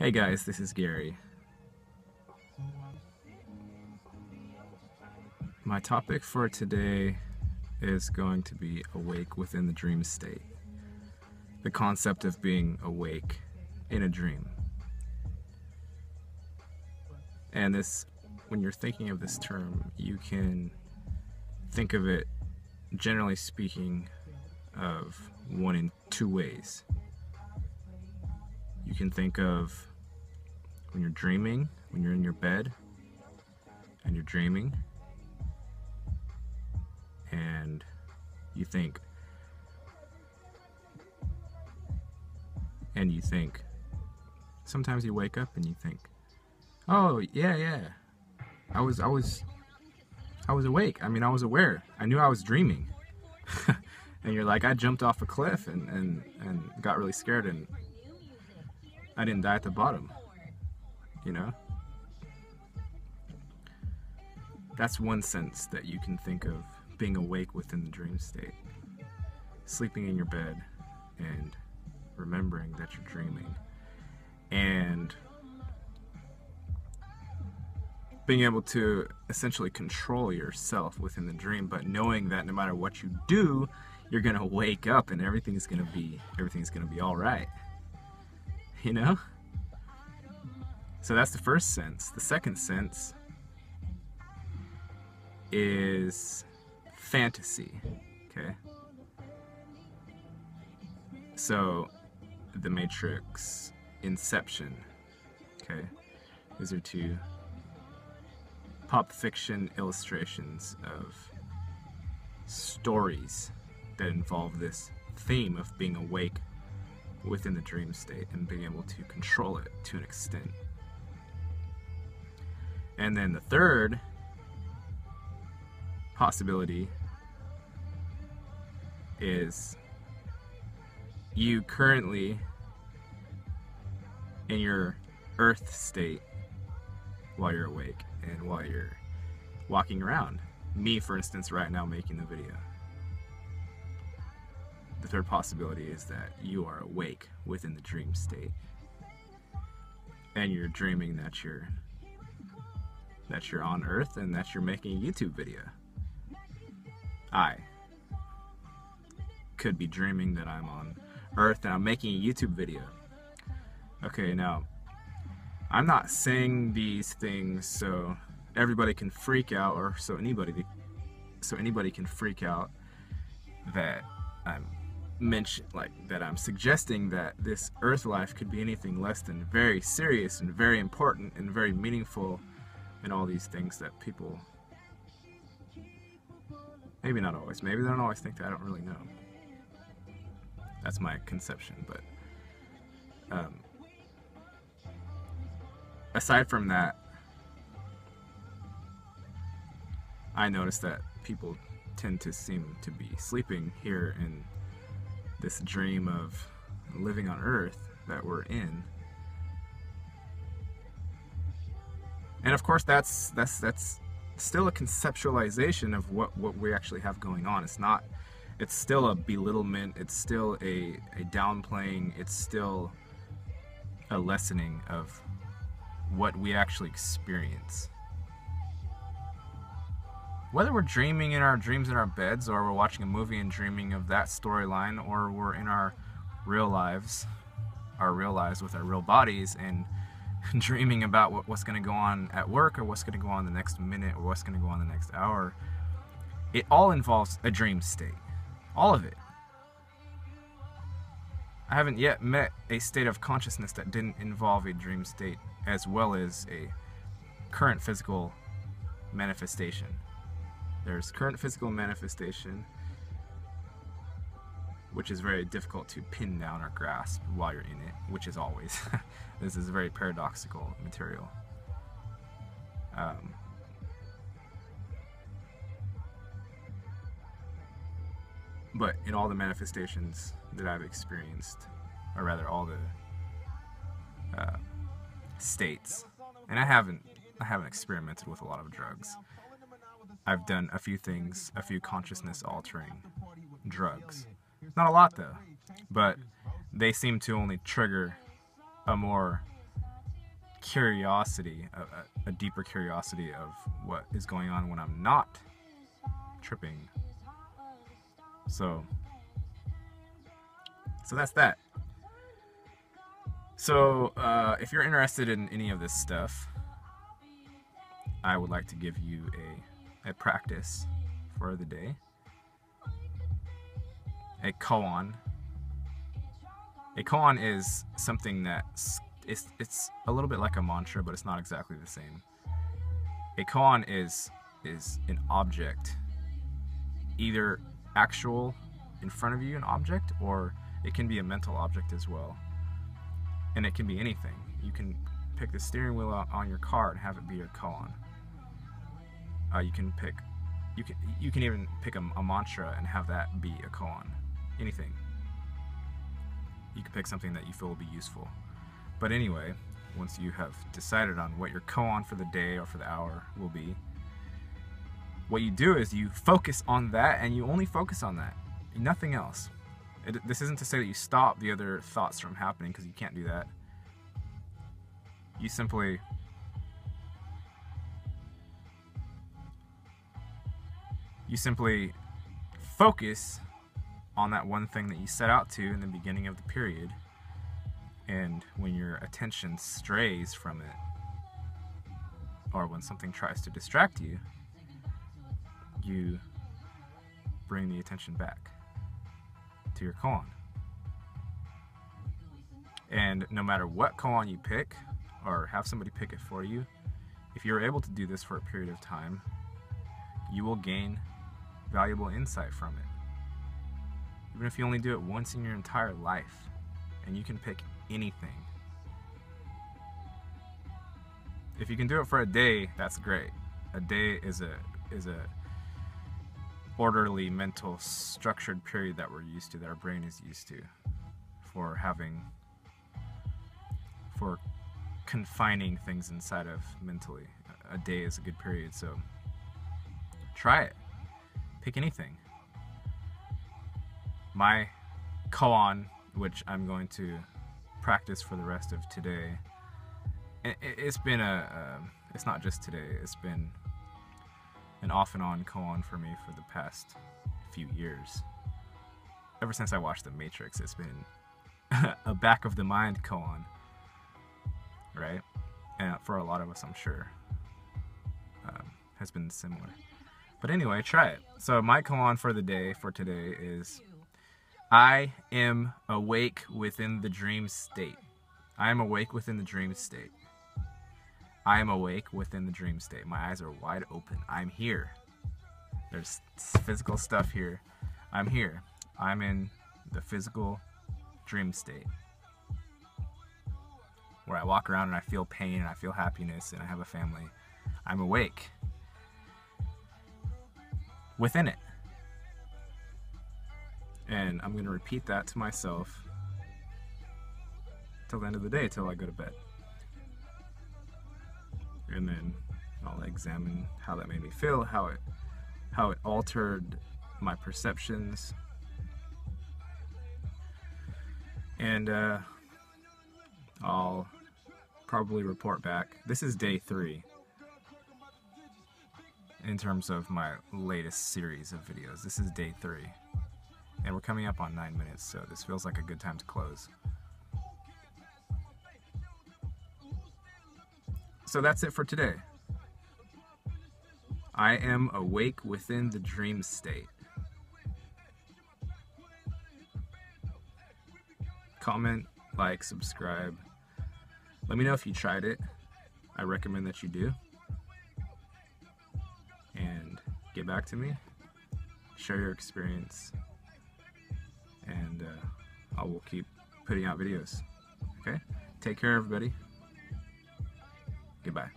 Hey guys, this is Gary. My topic for today is going to be awake within the dream state. The concept of being awake in a dream. And this, when you're thinking of this term, you can think of it, generally speaking, of one in two ways. You can think of when you're dreaming, when you're in your bed and you're dreaming, and you think, sometimes you wake up and you think, oh yeah, I was awake. I mean, I was aware. I knew I was dreaming. And you're like, I jumped off a cliff and got really scared and I didn't die at the bottom, you know? That's one sense that you can think of being awake within the dream state. Sleeping in your bed and remembering that you're dreaming. And being able to essentially control yourself within the dream, but knowing that no matter what you do, you're gonna wake up and everything's gonna be all right. You know? So that's the first sense. The second sense is fantasy, okay? So, The Matrix, Inception, okay? These are two pop fiction illustrations of stories that involve this theme of being awake within the dream state and being able to control it to an extent. And then the third possibility is you currently in your earth state while you're awake and while you're walking around. Me, for instance, right now making the video. The third possibility is that you are awake within the dream state and you're dreaming that you're on Earth and that you're making a YouTube video. I could be dreaming that I'm on Earth and I'm making a YouTube video. Okay, now I'm not saying these things so everybody can freak out, or so anybody can freak out that I'm suggesting that this Earth life could be anything less than very serious and very important and very meaningful, and all these things that people, maybe not always, maybe they don't always think that, I don't really know. That's my conception, but aside from that, I noticed that people tend to seem to be sleeping here in this dream of living on Earth that we're in. And of course that's still a conceptualization of what we actually have going on. It's still a belittlement, it's still a downplaying, it's still a lessening of what we actually experience. Whether we're dreaming in our dreams in our beds, or we're watching a movie and dreaming of that storyline, or we're in our real lives with our real bodies and dreaming about what's going to go on at work, or what's going to go on the next minute, or what's going to go on the next hour, it all involves a dream state. All of it. I haven't yet met a state of consciousness that didn't involve a dream state as well as a current physical manifestation. There's current physical manifestation, which is very difficult to pin down or grasp while you're in it, which is always. This is very paradoxical material. But in all the manifestations that I've experienced, or rather all the states, and I haven't experimented with a lot of drugs. I've done a few things, a few consciousness altering drugs. Not a lot though, but they seem to only trigger a more curiosity, a deeper curiosity of what is going on when I'm not tripping. So that's that. So if you're interested in any of this stuff, I would like to give you a practice for the day. A koan. A koan is something that it's a little bit like a mantra, but it's not exactly the same. A koan is an object, either actual in front of you, an object, or it can be a mental object as well. And it can be anything. You can pick the steering wheel on your car and have it be your koan. You can even pick a mantra and have that be a koan. Anything. You can pick something that you feel will be useful. But anyway, once you have decided on what your koan for the day or for the hour will be, what you do is you focus on that, and you only focus on that. Nothing else. This isn't to say that you stop the other thoughts from happening, because you can't do that. You simply focus on that one thing that you set out to in the beginning of the period, and when your attention strays from it, or when something tries to distract you, you bring the attention back to your koan. And no matter what koan you pick, or have somebody pick it for you, if you're able to do this for a period of time, you will gain valuable insight from it. Even if you only do it once in your entire life, and you can pick anything. If you can do it for a day, that's great. A day is a orderly, mental, structured period that we're used to, that our brain is used to, for confining things inside of mentally. A day is a good period, so try it. Pick anything. My koan, which I'm going to practice for the rest of today, it's been it's not just today, it's been an off and on koan for me for the past few years. Ever since I watched The Matrix, it's been a back of the mind koan, right? And for a lot of us, I'm sure, has been similar. But anyway, try it. So my koan for the day, for today, is I am awake within the dream state. I am awake within the dream state. I am awake within the dream state. My eyes are wide open. I'm here. There's physical stuff here. I'm here. I'm in the physical dream state, where I walk around and I feel pain and I feel happiness and I have a family. I'm awake within it. And I'm going to repeat that to myself till the end of the day, till I go to bed. And then I'll examine how that made me feel, how it altered my perceptions. And I'll probably report back. This is day 3 in terms of my latest series of videos. This is day 3. And we're coming up on 9 minutes, so this feels like a good time to close. So that's it for today. I am awake within the dream state. Comment, like, subscribe. Let me know if you tried it. I recommend that you do. And get back to me. Share your experience. And I will keep putting out videos. Okay? Take care, everybody. Goodbye.